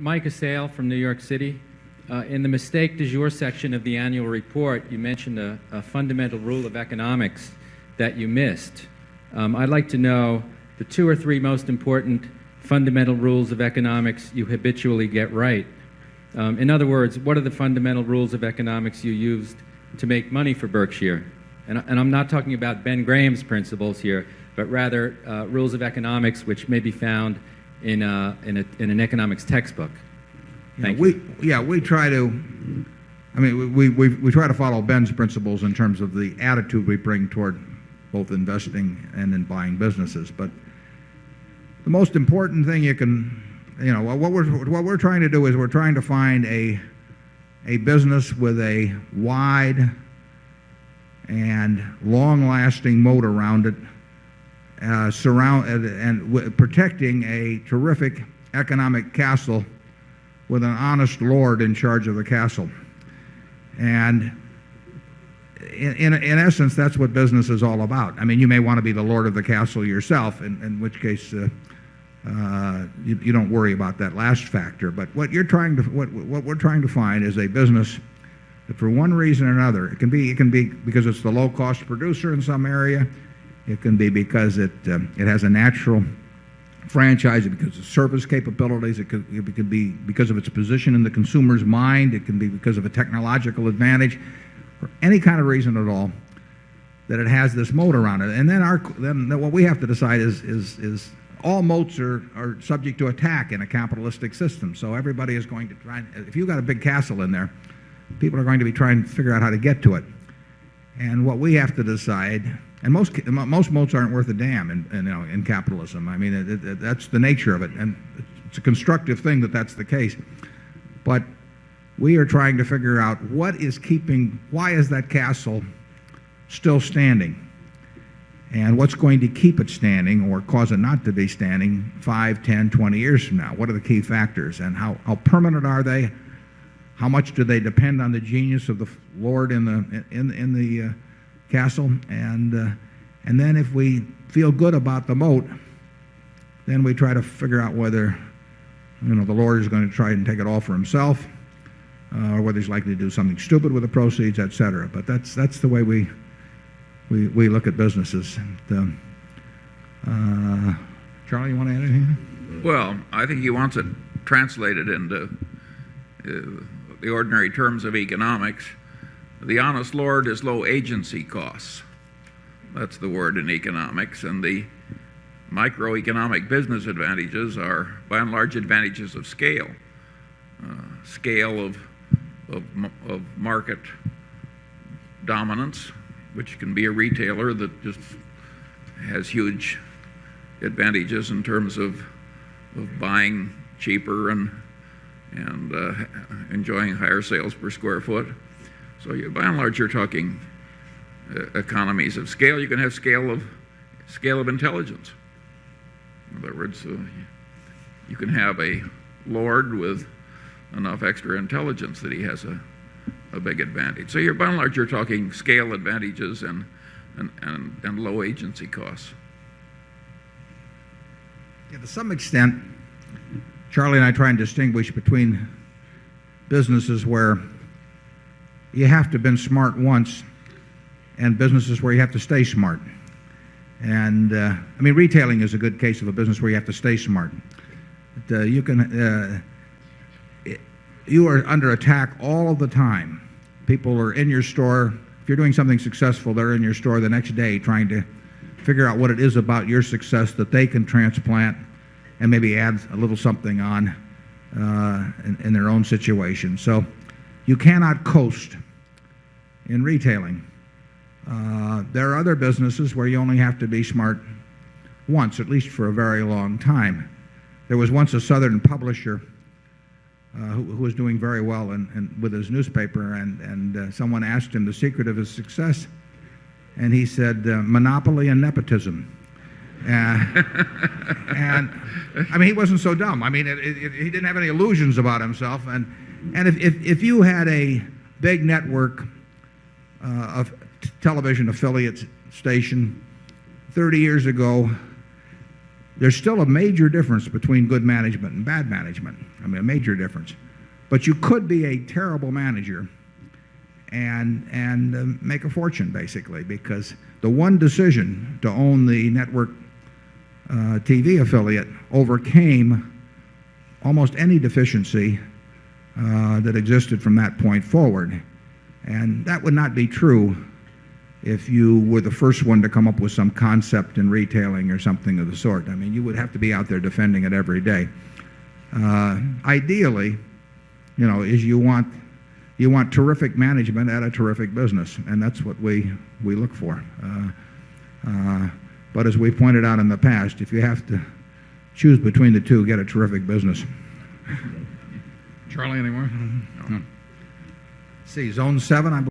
Mike Assail from New York City. In the mistake du jour section of the annual report, you mentioned a fundamental rule of economics that you missed. I'd like to know the 2 or 3 most important fundamental rules of economics you habitually get right. In other words, what are the fundamental rules of economics you used to make money for Berkshire? And I'm not talking about Ben Graham's principles here, but rather rules of economics which may be found in an economics textbook. We try to, we try to follow Ben's principles in terms of the attitude we bring toward both investing and in buying businesses. But the most important thing you can, what we're trying to do is we're trying to find a business with a wide and long-lasting moat around it, protecting a terrific economic castle with an honest lord in charge of the castle. And in essence, that's what business is all about. I mean, you may want to be the lord of the castle yourself, in which case you don't worry about that last factor. But what we're trying to find is a business that, for one reason or another, it can be because it's the low-cost producer in some area. It can be because it has a natural franchise, because of service capabilities. It could be because of its position in the consumer's mind. It can be because of a technological advantage, or any kind of reason at all that it has this moat around it. And then what we have to decide is all moats are subject to attack in a capitalistic system. So everybody is going to try. If you've got a big castle in there, people are going to be trying to figure out how to get to it. And what we have to decide. And most moats aren't worth a damn in capitalism. I mean, that's the nature of it, and it's a constructive thing that that's the case. But we are trying to figure out why is that castle still standing, and what's going to keep it standing or cause it not to be standing 5, 10, 20 years from now. What are the key factors, and how permanent are they? How much do they depend on the genius of the lord in the castle? And then if we feel good about the moat, then we try to figure out whether the lord is going to try and take it all for himself, or whether he's likely to do something stupid with the proceeds, etc. But that's the way we look at businesses. And, Charlie, you want to add anything? Well, I think he wants it translated into the ordinary terms of economics. The honest lord is low agency costs. That's the word in economics. And the microeconomic business advantages are, by and large, advantages of scale. Scale of market dominance, which can be a retailer that just has huge advantages in terms of buying cheaper and enjoying higher sales per square foot. So by and large, you're talking economies of scale. You can have scale of intelligence. In other words, you can have a lord with enough extra intelligence that he has a big advantage. So by and large, you're talking scale advantages and low agency costs. Yeah, to some extent, Charlie and I try and distinguish between businesses where you have to have been smart once and businesses where you have to stay smart. And retailing is a good case of a business where you have to stay smart. You are under attack all the time. People are in your store. If you're doing something successful, they're in your store the next day trying to figure out what it is about your success that they can transplant and maybe add a little something on in their own situation. So you cannot coast in retailing. There are other businesses where you only have to be smart once, at least for a very long time. There was once a Southern publisher who was doing very well with his newspaper, and someone asked him the secret of his success, and he said, monopoly and nepotism. And he wasn't so dumb. He didn't have any illusions about himself. And if you had a big network of television affiliate station 30 years ago there's still a major difference between good management and bad management. I mean, a major difference. But you could be a terrible manager and make a fortune, basically, because the one decision to own the network TV affiliate overcame almost any deficiency that existed from that point forward. And that would not be true if you were the first one to come up with some concept in retailing or something of the sort. I mean, you would have to be out there defending it every day. Ideally, is you want terrific management at a terrific business, and that's what we look for. But as we pointed out in the past, if you have to choose between the two, get a terrific business. Charlie, any more? See, Zone 7, I believe.